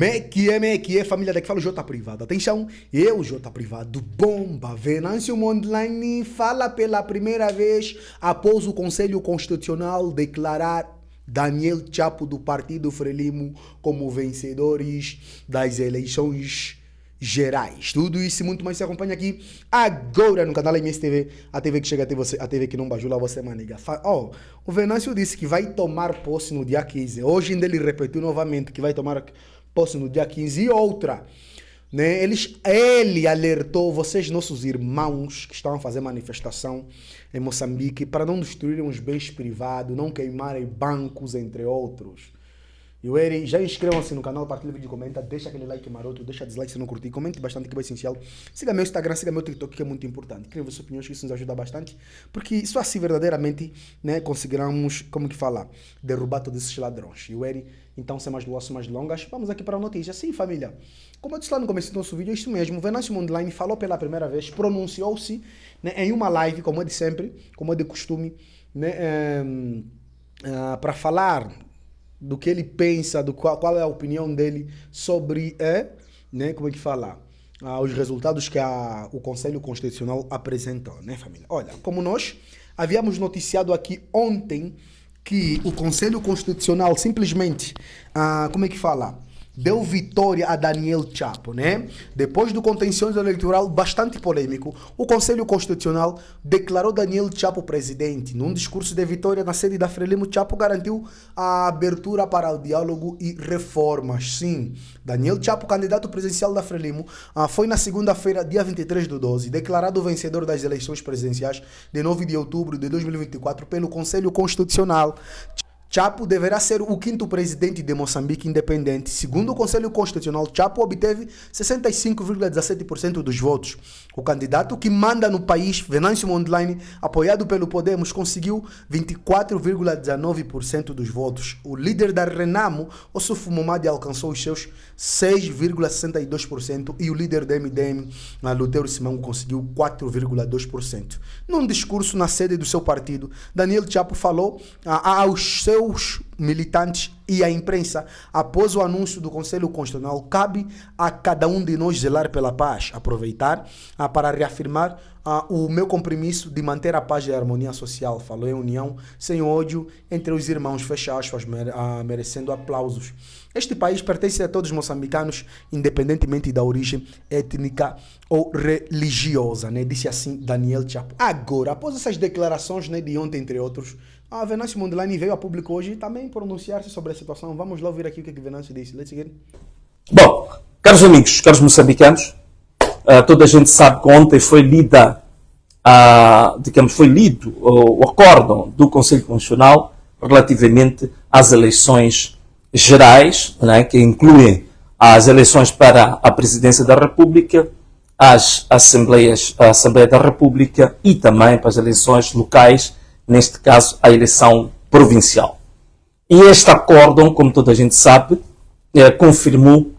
Me que é família daqui fala o J Privado. Atenção, eu, J Privado, bomba. Venâncio Mondlane fala pela primeira vez após o Conselho Constitucional declarar Daniel Chapo do Partido Frelimo como vencedores das eleições gerais. Tudo isso e muito mais se acompanha aqui agora no canal MSTV, a TV que chega até você, a TV que não bajula você, maniga. O Venâncio disse que vai tomar posse no dia 15. Hoje ainda ele repetiu novamente que vai tomar posse no dia 15 e outra, né? Ele alertou vocês, nossos irmãos que estão a fazer manifestação em Moçambique, para não destruírem os bens privados, não queimarem bancos, entre outros. E o Eri, já inscrevam-se no canal, partilha o vídeo, comenta, deixa aquele like maroto, deixa dislike se não curtir, comente bastante que é essencial. Siga meu Instagram, siga meu TikTok, que é muito importante. Criem suas opiniões, que isso nos ajuda bastante, porque só assim verdadeiramente, né, conseguiremos, como que fala, derrubar todos esses ladrões. E o Eri, então, sem mais delongas, vamos aqui para a notícia. Sim, família, como eu disse lá no começo do nosso vídeo, é isso mesmo, o Venâncio Mondlane falou pela primeira vez, pronunciou-se, né, em uma live, como é de sempre, como é de costume, né, para falar do que ele pensa, qual é a opinião dele sobre, né, como é que fala, os resultados que o Conselho Constitucional apresentou, né, família? Olha, como nós havíamos noticiado aqui ontem que o Conselho Constitucional simplesmente, como é que fala, deu vitória a Daniel Chapo, né? Depois do contencioso eleitoral bastante polêmico, o Conselho Constitucional declarou Daniel Chapo presidente. Num discurso de vitória na sede da Frelimo, Chapo garantiu a abertura para o diálogo e reformas. Sim, Daniel Chapo, candidato presidencial da Frelimo, foi na segunda-feira, dia 23/12, declarado vencedor das eleições presidenciais de 9 de outubro de 2024 pelo Conselho Constitucional. Chapo deverá ser o quinto presidente de Moçambique independente. Segundo o Conselho Constitucional, Chapo obteve 65,17% dos votos. O candidato que manda no país, Venâncio Mondlane, apoiado pelo Podemos, conseguiu 24,19% dos votos. O líder da Renamo, Ossufo Momadi, alcançou os seus 6,62% e o líder da MDM, Luteiro Simango, conseguiu 4,2%. Num discurso na sede do seu partido, Daniel Chapo falou aos seus militantes e à imprensa, após o anúncio do Conselho Constitucional: cabe a cada um de nós zelar pela paz, aproveitar para reafirmar o meu compromisso de manter a paz e a harmonia social. Falou em união, sem ódio entre os irmãos, fecha aspas, merecendo aplausos. Este país pertence a todos os moçambicanos, independentemente da origem étnica ou religiosa, né? Disse assim Daniel Chapo. Agora, após essas declarações, né, de ontem, entre outros, a Venâncio Mondlane veio a público hoje também pronunciar-se sobre a situação. Vamos lá ouvir aqui o que Venâncio disse. Let's get. Bom, caros amigos, caros moçambicanos, toda a gente sabe que ontem foi lida, foi lido o acórdão do Conselho Constitucional relativamente às eleições gerais, né, que incluem as eleições para a Presidência da República, a Assembleia da República e também para as eleições locais, neste caso a eleição provincial. E este acórdão, como toda a gente sabe, confirmou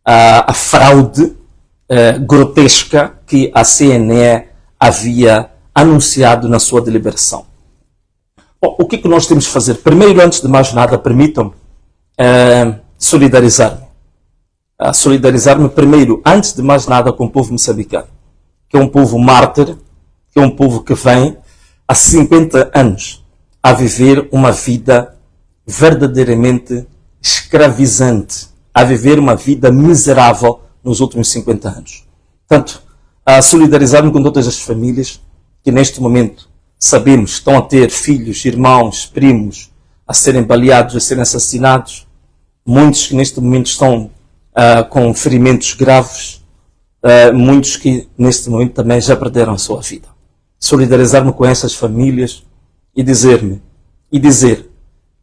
a fraude grotesca que a CNE havia anunciado na sua deliberação. Bom, o que é que nós temos de fazer? Primeiro, antes de mais nada, permitam-me solidarizar-me. Solidarizar-me primeiro, antes de mais nada, com o povo moçambicano, que é um povo mártir, que é um povo que vem há 50 anos a viver uma vida verdadeiramente escravizante, a viver uma vida miserável nos últimos 50 anos. Portanto, a solidarizar-me com todas as famílias que neste momento sabemos que estão a ter filhos, irmãos, primos a serem baleados, a serem assassinados, muitos que neste momento estão com ferimentos graves, muitos que neste momento também já perderam a sua vida. Solidarizar-me com essas famílias e dizer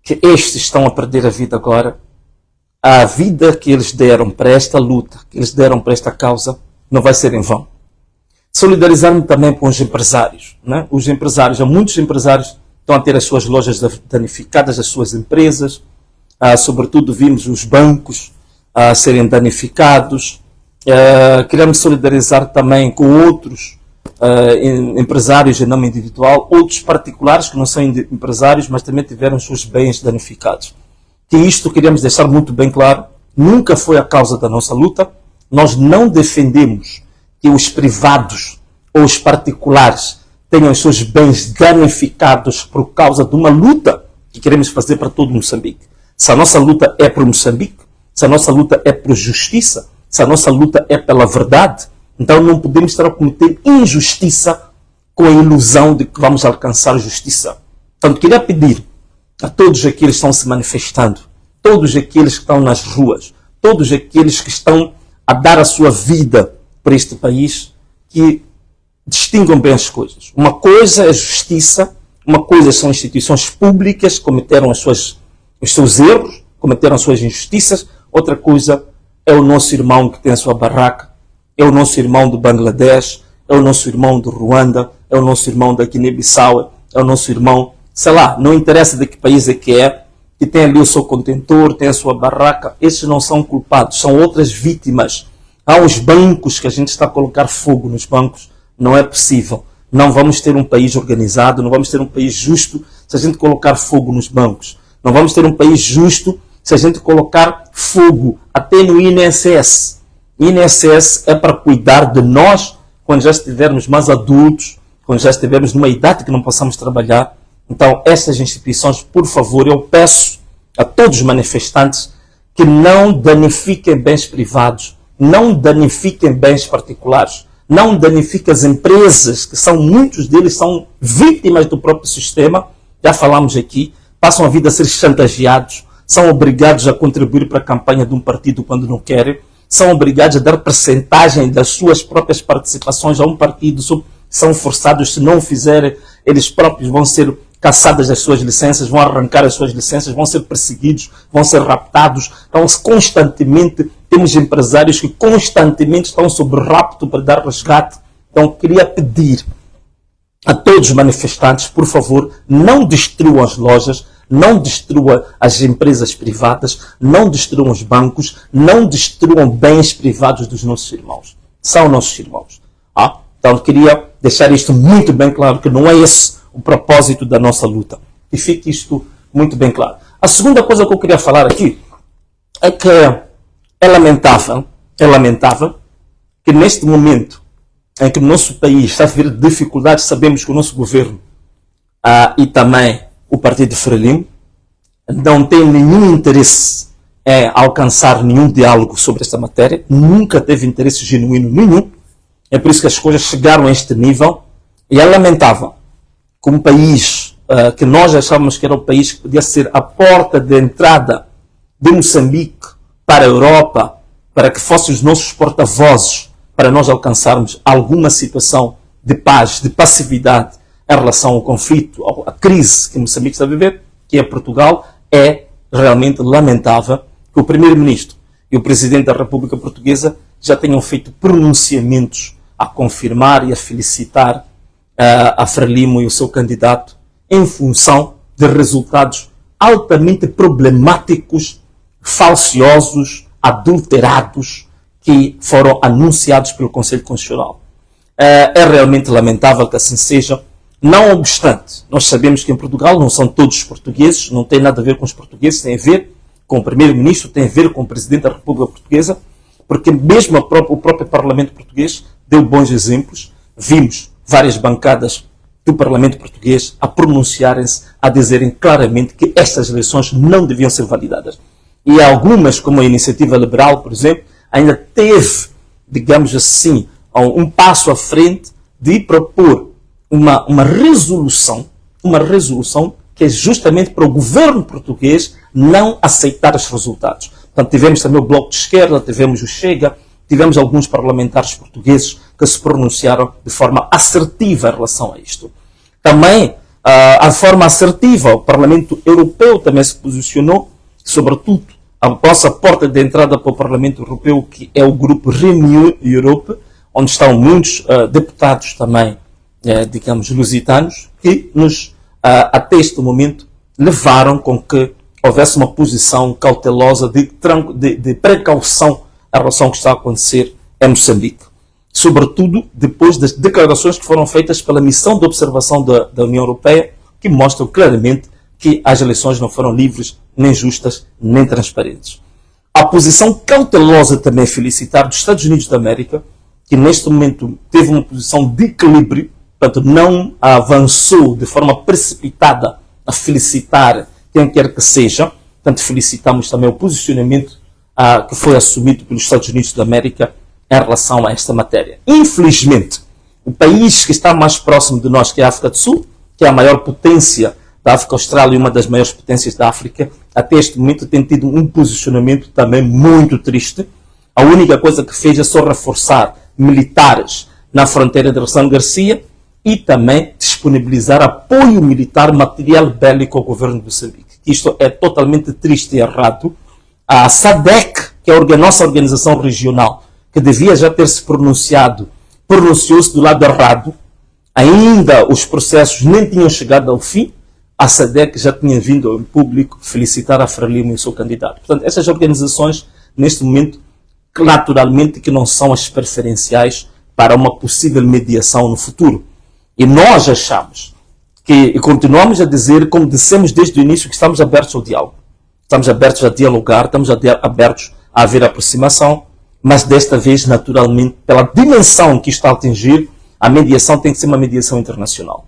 que estes estão a perder a vida agora. A vida que eles deram para esta luta, que eles deram para esta causa, não vai ser em vão. Solidarizar-me também com os empresários, né? Os empresários, há muitos empresários que estão a ter as suas lojas danificadas, as suas empresas, sobretudo vimos os bancos a serem danificados. Queremos solidarizar também com outros empresários em nome individual, outros particulares que não são empresários, mas também tiveram os seus bens danificados. Que isto queremos deixar muito bem claro, nunca foi a causa da nossa luta. Nós não defendemos que os privados ou os particulares tenham os seus bens danificados por causa de uma luta que queremos fazer para todo Moçambique. Se a nossa luta é por Moçambique, se a nossa luta é por justiça, se a nossa luta é pela verdade, então não podemos estar a cometer injustiça com a ilusão de que vamos alcançar justiça. Portanto, queria pedir a todos aqueles que estão se manifestando, todos aqueles que estão nas ruas, todos aqueles que estão a dar a sua vida por este país, que distingam bem as coisas. Uma coisa é justiça, uma coisa são instituições públicas que cometeram os seus erros, cometeram as suas injustiças, outra coisa é o nosso irmão que tem a sua barraca, é o nosso irmão do Bangladesh, é o nosso irmão do Ruanda, é o nosso irmão da Guiné-Bissau, é o nosso irmão, sei lá, não interessa de que país é, que tem ali o seu contentor, tem a sua barraca. Esses não são culpados, são outras vítimas. Há os bancos que a gente está a colocar fogo nos bancos. Não é possível. Não vamos ter um país organizado, não vamos ter um país justo se a gente colocar fogo nos bancos. Não vamos ter um país justo se a gente colocar fogo até no INSS. INSS é para cuidar de nós quando já estivermos mais adultos, quando já estivermos numa idade que não possamos trabalhar. Então, essas instituições, por favor, eu peço a todos os manifestantes que não danifiquem bens privados, não danifiquem bens particulares, não danifiquem as empresas, que muitos deles são vítimas do próprio sistema, já falamos aqui, passam a vida a ser chantageados, são obrigados a contribuir para a campanha de um partido quando não querem, são obrigados a dar percentagem das suas próprias participações a um partido, são forçados, se não o fizerem, eles próprios vão ser caçadas as suas licenças, vão arrancar as suas licenças, vão ser perseguidos, vão ser raptados. Então, constantemente, temos empresários que constantemente estão sob rapto para dar resgate. Então, queria pedir a todos os manifestantes, por favor, não destruam as lojas, não destruam as empresas privadas, não destruam os bancos, não destruam bens privados dos nossos irmãos. São nossos irmãos. Então, queria deixar isto muito bem claro, que não é esse o propósito da nossa luta. E fique isto muito bem claro. A segunda coisa que eu queria falar aqui é que é lamentável que neste momento em que o nosso país está a viver dificuldades, sabemos que o nosso governo e também o partido de Frelimo não tem nenhum interesse em alcançar nenhum diálogo sobre esta matéria, nunca teve interesse genuíno nenhum. É por isso que as coisas chegaram a este nível e é lamentável que um país que nós achávamos que era o país que podia ser a porta de entrada de Moçambique para a Europa, para que fossem os nossos porta-vozes, para nós alcançarmos alguma situação de paz, de passividade em relação ao conflito, à crise que Moçambique está a viver, que é Portugal, é realmente lamentável que o Primeiro-Ministro e o Presidente da República Portuguesa já tenham feito pronunciamentos a confirmar e a felicitar a Frelimo e o seu candidato em função de resultados altamente problemáticos, falciosos, adulterados, que foram anunciados pelo Conselho Constitucional. É realmente lamentável que assim seja. Não obstante, nós sabemos que em Portugal não são todos portugueses, não tem nada a ver com os portugueses, tem a ver com o Primeiro-Ministro, tem a ver com o Presidente da República Portuguesa, porque mesmo o próprio Parlamento Português deu bons exemplos. Vimos várias bancadas do Parlamento Português a pronunciarem-se, a dizerem claramente que estas eleições não deviam ser validadas. E algumas, como a Iniciativa Liberal, por exemplo, ainda teve, digamos assim, um passo à frente de propor uma resolução que é justamente para o governo português não aceitar os resultados. Portanto, tivemos também o Bloco de Esquerda, tivemos o Chega, tivemos alguns parlamentares portugueses que se pronunciaram de forma assertiva em relação a isto. Também, a forma assertiva, o Parlamento Europeu também se posicionou, sobretudo a nossa porta de entrada para o Parlamento Europeu, que é o grupo Renew Europe, onde estão muitos deputados também, digamos, lusitanos, que nos, até este momento, levaram com que houvesse uma posição cautelosa de precaução em relação ao que está a acontecer em Moçambique. Sobretudo depois das declarações que foram feitas pela missão de observação da União Europeia, que mostram claramente que as eleições não foram livres, nem justas, nem transparentes. A posição cautelosa também felicitar dos Estados Unidos da América, que neste momento teve uma posição de equilíbrio, portanto não avançou de forma precipitada a felicitar quem quer que seja. Portanto, felicitamos também o posicionamento que foi assumido pelos Estados Unidos da América em relação a esta matéria. Infelizmente, o país que está mais próximo de nós, que é a África do Sul, que é a maior potência da África Austral e uma das maiores potências da África, até este momento tem tido um posicionamento também muito triste. A única coisa que fez é só reforçar militares na fronteira de Ressano Garcia e também disponibilizar apoio militar, material bélico ao governo de Moçambique. Isto é totalmente triste e errado. A SADC, que é a nossa organização regional, que devia já ter se pronunciado, pronunciou-se do lado errado. Ainda os processos nem tinham chegado ao fim. A SADC já tinha vindo ao público felicitar a Frelimo e o seu candidato. Portanto, essas organizações, neste momento, naturalmente que não são as preferenciais para uma possível mediação no futuro. E nós achamos e continuamos a dizer, como dissemos desde o início, que estamos abertos ao diálogo. Estamos abertos a dialogar, estamos abertos a haver aproximação, mas desta vez, naturalmente, pela dimensão que está a atingir, a mediação tem que ser uma mediação internacional.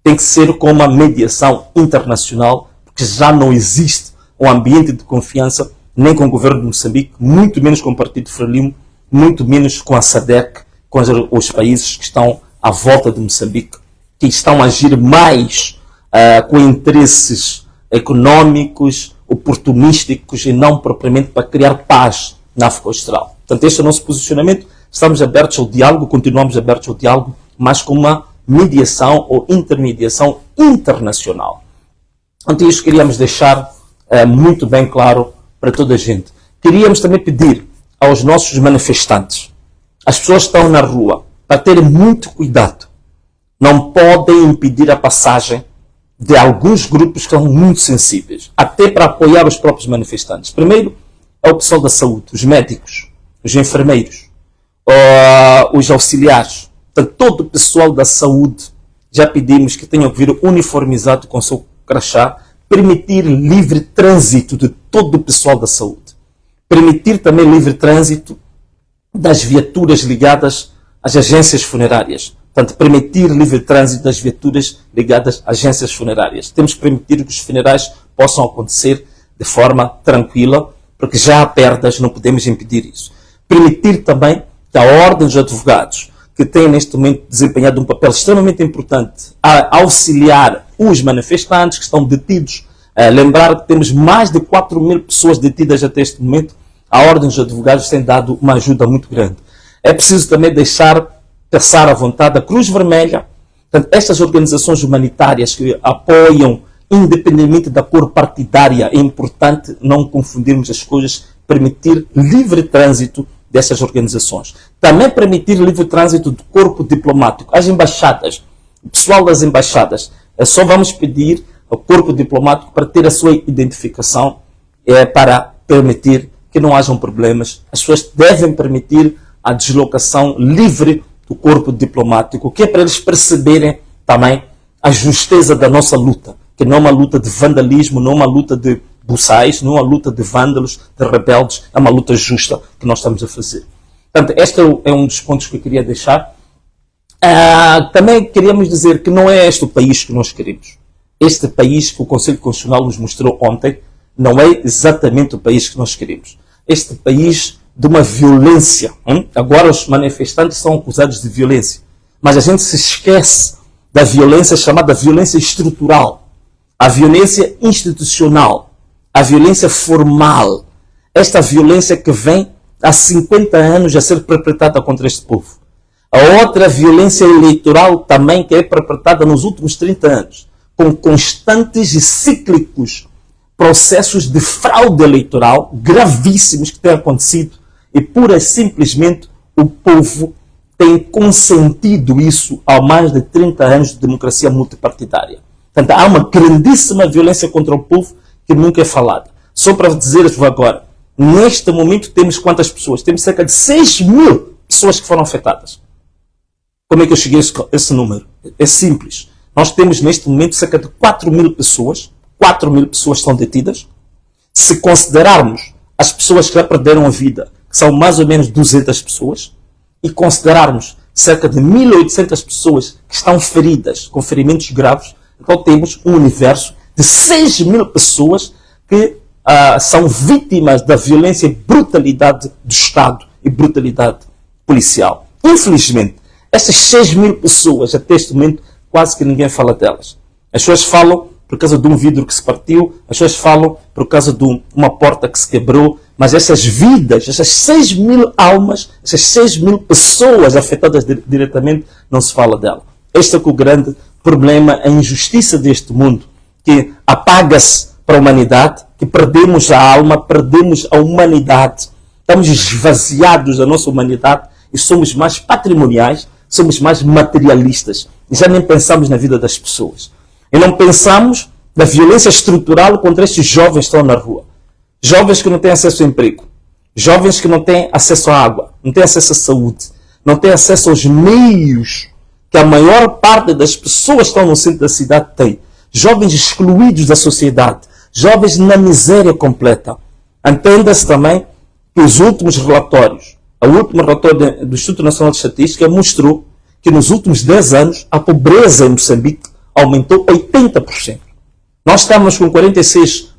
Tem que ser como uma mediação internacional, porque já não existe um ambiente de confiança nem com o governo de Moçambique, muito menos com o Partido Frelimo, muito menos com a SADC, com os países que estão à volta de Moçambique, que estão a agir mais com interesses económicos, oportunísticos e não propriamente para criar paz na África Austral. Portanto, este é o nosso posicionamento. Estamos abertos ao diálogo, continuamos abertos ao diálogo, mas com uma mediação ou intermediação internacional. Então, isso queríamos deixar muito bem claro para toda a gente. Queríamos também pedir aos nossos manifestantes, as pessoas que estão na rua, para terem muito cuidado. Não podem impedir a passagem de alguns grupos que são muito sensíveis, até para apoiar os próprios manifestantes. Primeiro, é o pessoal da saúde, os médicos, os enfermeiros, os auxiliares. Portanto, todo o pessoal da saúde, já pedimos que tenham que vir uniformizado com o seu crachá, permitir livre trânsito de todo o pessoal da saúde. Permitir também livre trânsito das viaturas ligadas às agências funerárias. Portanto, permitir livre trânsito das viaturas ligadas às agências funerárias. Temos que permitir que os funerais possam acontecer de forma tranquila, porque já há perdas, não podemos impedir isso. Permitir também que a Ordem dos Advogados, que tem neste momento desempenhado um papel extremamente importante a auxiliar os manifestantes que estão detidos. Lembrar que temos mais de 4.000 pessoas detidas até este momento. A Ordem dos Advogados tem dado uma ajuda muito grande. É preciso também deixar passar à vontade a Cruz Vermelha. Portanto, estas organizações humanitárias que apoiam, independentemente da cor partidária, é importante não confundirmos as coisas, permitir livre trânsito dessas organizações. Também permitir livre trânsito do corpo diplomático, as embaixadas, o pessoal das embaixadas. Só vamos pedir ao corpo diplomático para ter a sua identificação, para permitir que não hajam problemas. As pessoas devem permitir a deslocação livre do corpo diplomático, que é para eles perceberem também a justeza da nossa luta, que não é uma luta de vandalismo, não é uma luta de buçais, não é uma luta de vândalos, de rebeldes, é uma luta justa que nós estamos a fazer. Portanto, este é um dos pontos que eu queria deixar. Também queríamos dizer que não é este o país que nós queremos. Este país que o Conselho Constitucional nos mostrou ontem não é exatamente o país que nós queremos. Este país de uma violência. Agora os manifestantes são acusados de violência. Mas a gente se esquece da violência chamada violência estrutural. A violência institucional. A violência formal. Esta violência que vem há 50 anos a ser perpetrada contra este povo. A outra violência eleitoral também que é perpetrada nos últimos 30 anos. Com constantes e cíclicos processos de fraude eleitoral gravíssimos que têm acontecido e pura e simplesmente o povo tem consentido isso há mais de 30 anos de democracia multipartidária. Portanto, há uma grandíssima violência contra o povo que nunca é falada. Só para dizer-vos agora, neste momento temos quantas pessoas? Temos cerca de 6.000 pessoas que foram afetadas. Como é que eu cheguei a esse número? É simples. Nós temos neste momento cerca de 4.000 pessoas. 4.000 pessoas estão detidas. Se considerarmos as pessoas que já perderam a vida, que são mais ou menos 200 pessoas, e considerarmos cerca de 1.800 pessoas que estão feridas, com ferimentos graves, então temos um universo de 6.000 pessoas que são vítimas da violência e brutalidade do Estado e brutalidade policial. Infelizmente, essas 6.000 pessoas, até este momento, quase que ninguém fala delas. As pessoas falam por causa de um vidro que se partiu, as pessoas falam por causa de uma porta que se quebrou, mas essas vidas, essas 6.000 almas, essas 6.000 pessoas afetadas diretamente, não se fala dela. Este é o grande problema, a injustiça deste mundo, que apaga-se para a humanidade, que perdemos a alma, perdemos a humanidade, estamos esvaziados da nossa humanidade e somos mais patrimoniais, somos mais materialistas e já nem pensamos na vida das pessoas. E não pensamos na violência estrutural contra estes jovens que estão na rua. Jovens que não têm acesso ao emprego, jovens que não têm acesso à água, não têm acesso à saúde, não têm acesso aos meios que a maior parte das pessoas que estão no centro da cidade tem. Jovens excluídos da sociedade, jovens na miséria completa. Entenda-se também que os últimos relatórios, o último relatório do Instituto Nacional de Estatística mostrou que nos últimos 10 anos a pobreza em Moçambique aumentou 80%. Nós estávamos com 46%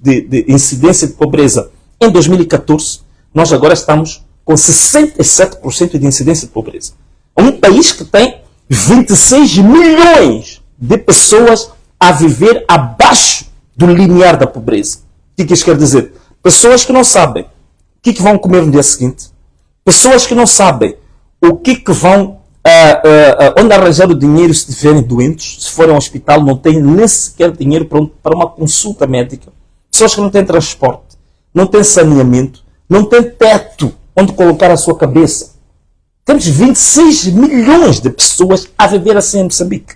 de incidência de pobreza em 2014, nós agora estamos com 67% de incidência de pobreza. É um país que tem 26 milhões de pessoas a viver abaixo do limiar da pobreza. O que isso quer dizer? Pessoas que não sabem o que vão comer no dia seguinte, pessoas que não sabem o que vão, onde arranjar o dinheiro se estiverem doentes, se forem ao hospital, não têm nem sequer dinheiro para uma consulta médica, pessoas que não têm transporte, não têm saneamento, não têm teto onde colocar a sua cabeça. Temos 26 milhões de pessoas a viver assim em Moçambique.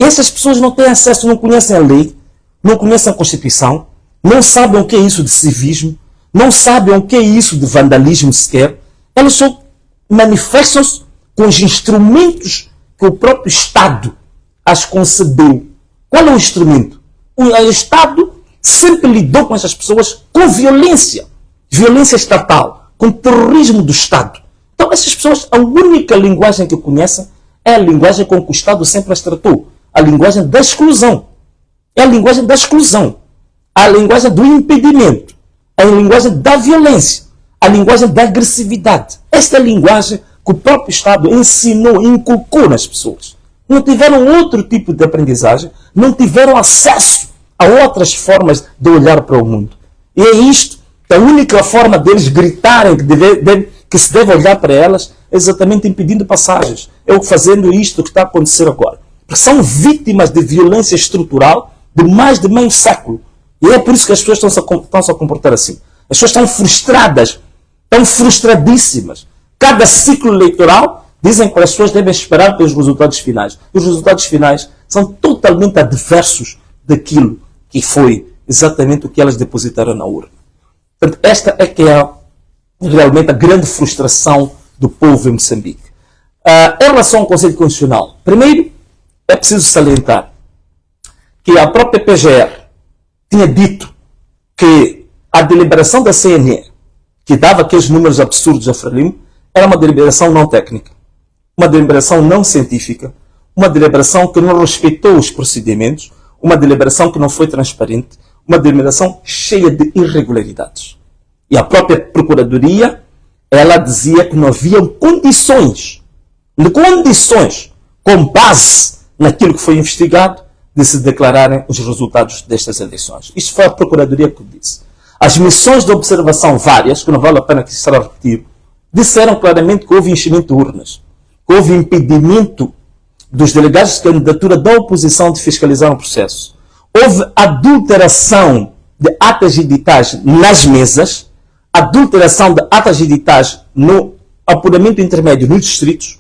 Essas pessoas não têm acesso, não conhecem a lei, não conhecem a Constituição, não sabem o que é isso de civismo, não sabem o que é isso de vandalismo sequer. Elas só manifestam-se com os instrumentos que o próprio Estado as concebeu. Qual é o instrumento? O Estado sempre lidou com essas pessoas com violência. Violência estatal, com terrorismo do Estado. Então essas pessoas, a única linguagem que conhecem é a linguagem com que o Estado sempre as tratou. A linguagem da exclusão. É a linguagem da exclusão. A linguagem do impedimento. A linguagem da violência. A linguagem da agressividade. Esta é a linguagem que o próprio Estado ensinou e inculcou nas pessoas. Não tiveram outro tipo de aprendizagem, não tiveram acesso a outras formas de olhar para o mundo. E é isto, que a única forma deles gritarem que se deve olhar para elas é exatamente impedindo passagens. É fazendo isto que está a acontecer agora. Porque são vítimas de violência estrutural de mais de meio século. E é por isso que as pessoas estão-se a comportar assim. As pessoas estão frustradas, estão frustradíssimas. Cada ciclo eleitoral dizem que as pessoas devem esperar pelos resultados finais. E os resultados finais são totalmente adversos daquilo que foi exatamente o que elas depositaram na urna. Portanto, esta é que é realmente a grande frustração do povo em Moçambique. Em relação ao Conselho Constitucional, primeiro é preciso salientar que a própria PGR tinha dito que a deliberação da CNE, que dava aqueles números absurdos a Frelimo, era uma deliberação não técnica, uma deliberação não científica, uma deliberação que não respeitou os procedimentos, uma deliberação que não foi transparente, uma deliberação cheia de irregularidades. E a própria Procuradoria, ela dizia que não havia condições, com base naquilo que foi investigado, de se declararem os resultados destas eleições. Isto foi a Procuradoria que disse. As missões de observação várias, que não vale a pena que se repetir, disseram claramente que houve enchimento de urnas, que houve impedimento dos delegados de candidatura da oposição de fiscalizar o processo. Houve adulteração de atas editais nas mesas, adulteração de atas editais no apuramento intermédio nos distritos,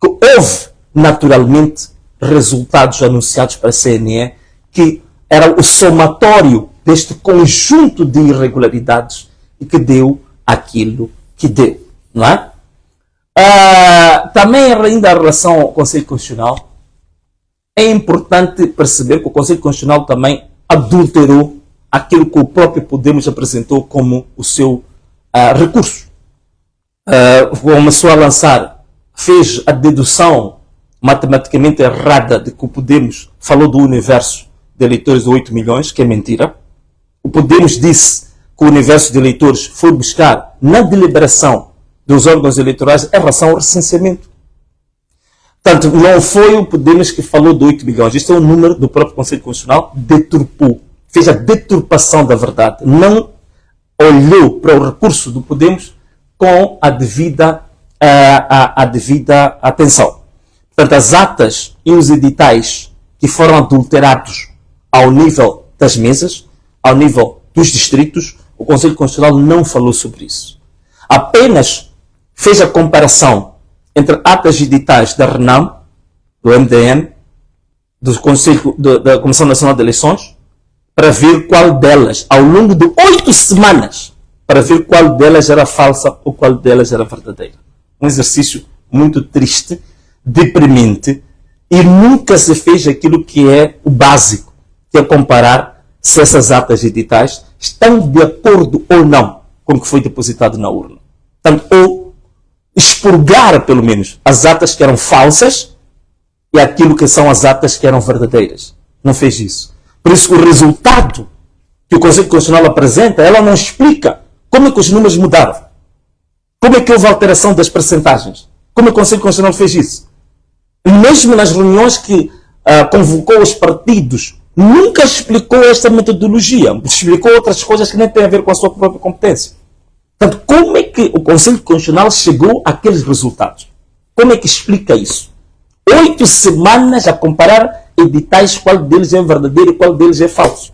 que houve, naturalmente, resultados anunciados para a CNE, que era o somatório deste conjunto de irregularidades e que deu aquilo que deu. Não é? Também ainda em relação ao Conselho Constitucional, é importante perceber que o Conselho Constitucional também adulterou aquilo que o próprio Podemos apresentou como o seu recurso. Começou a lançar, fez a dedução matematicamente errada de que o Podemos falou do universo de eleitores de 8 milhões, que é mentira. O Podemos disse que o universo de eleitores foi buscar na deliberação dos órgãos eleitorais em relação ao recenseamento. Portanto, não foi o Podemos que falou de 8 milhões. Isto é um número do próprio Conselho Constitucional, deturpou, fez a deturpação da verdade. Não olhou para o recurso do Podemos com a devida atenção. Portanto, as atas e os editais que foram adulterados ao nível das mesas, ao nível dos distritos, o Conselho Constitucional não falou sobre isso. Apenas fez a comparação entre atas e editais da RENAM, do MDM, da Comissão Nacional de Eleições, para ver qual delas, ao longo de 8 semanas, para ver qual delas era falsa ou qual delas era verdadeira. Um exercício muito triste, deprimente, e nunca se fez aquilo que é o básico, que é comparar se essas atas editais estão de acordo ou não com o que foi depositado na urna. Portanto, ou expurgar, pelo menos, as atas que eram falsas e aquilo que são as atas que eram verdadeiras. Não fez isso. Por isso, o resultado que o Conselho Constitucional apresenta, ela não explica como é que os números mudaram. Como é que houve alteração das percentagens. Como o Conselho Constitucional fez isso. E mesmo nas reuniões que convocou os partidos, nunca explicou esta metodologia. Explicou outras coisas que nem têm a ver com a sua própria competência. Portanto, como é que o Conselho Constitucional chegou àqueles resultados? Como é que explica isso? 8 semanas a comparar editais, qual deles é verdadeiro e qual deles é falso.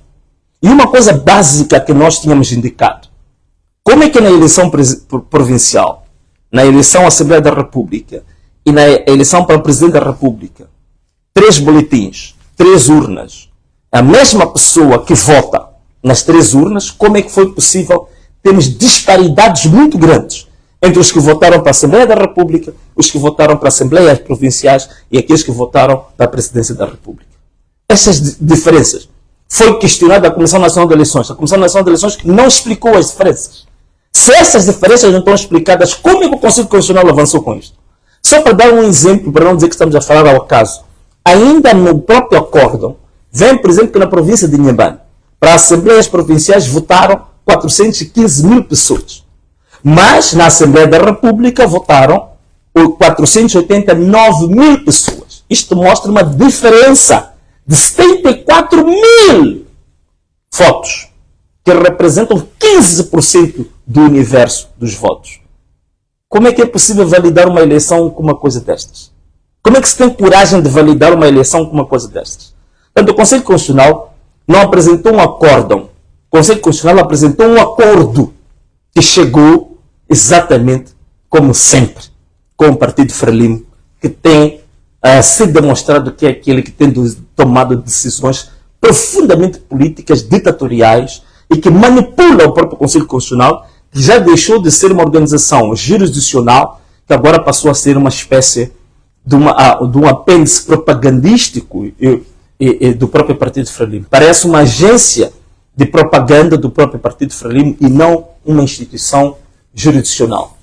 E uma coisa básica que nós tínhamos indicado. Como é que na eleição provincial, na eleição à Assembleia da República e na eleição para o Presidente da República, 3 boletins, 3 urnas, a mesma pessoa que vota nas 3 urnas, como é que foi possível termos disparidades muito grandes entre os que votaram para a Assembleia da República, os que votaram para Assembleias Provinciais e aqueles que votaram para a Presidência da República? Essas diferenças foi questionada a Comissão Nacional de Eleições. A Comissão Nacional de Eleições não explicou as diferenças. Se essas diferenças não estão explicadas, como é que o Conselho Constitucional avançou com isto? Só para dar um exemplo, para não dizer que estamos a falar ao acaso, ainda no próprio acórdão, vem, por exemplo, que na província de Inhambane, para as Assembleias Provinciais votaram 415 mil pessoas. Mas na Assembleia da República votaram 489 mil pessoas. Isto mostra uma diferença de 74 mil votos, que representam 15% do universo dos votos. Como é que é possível validar uma eleição com uma coisa destas? Como é que se tem coragem de validar uma eleição com uma coisa destas? Portanto, o Conselho Constitucional não apresentou um acórdão. O Conselho Constitucional apresentou um acordo que chegou exatamente como sempre com o Partido Frelimo, que tem se demonstrado que é aquele que tem tomado decisões profundamente políticas, ditatoriais, e que manipula o próprio Conselho Constitucional, que já deixou de ser uma organização jurisdicional, que agora passou a ser uma espécie de um apêndice propagandístico do próprio Partido Frelimo. Parece uma agência de propaganda do próprio Partido Frelimo e não uma instituição jurisdicional.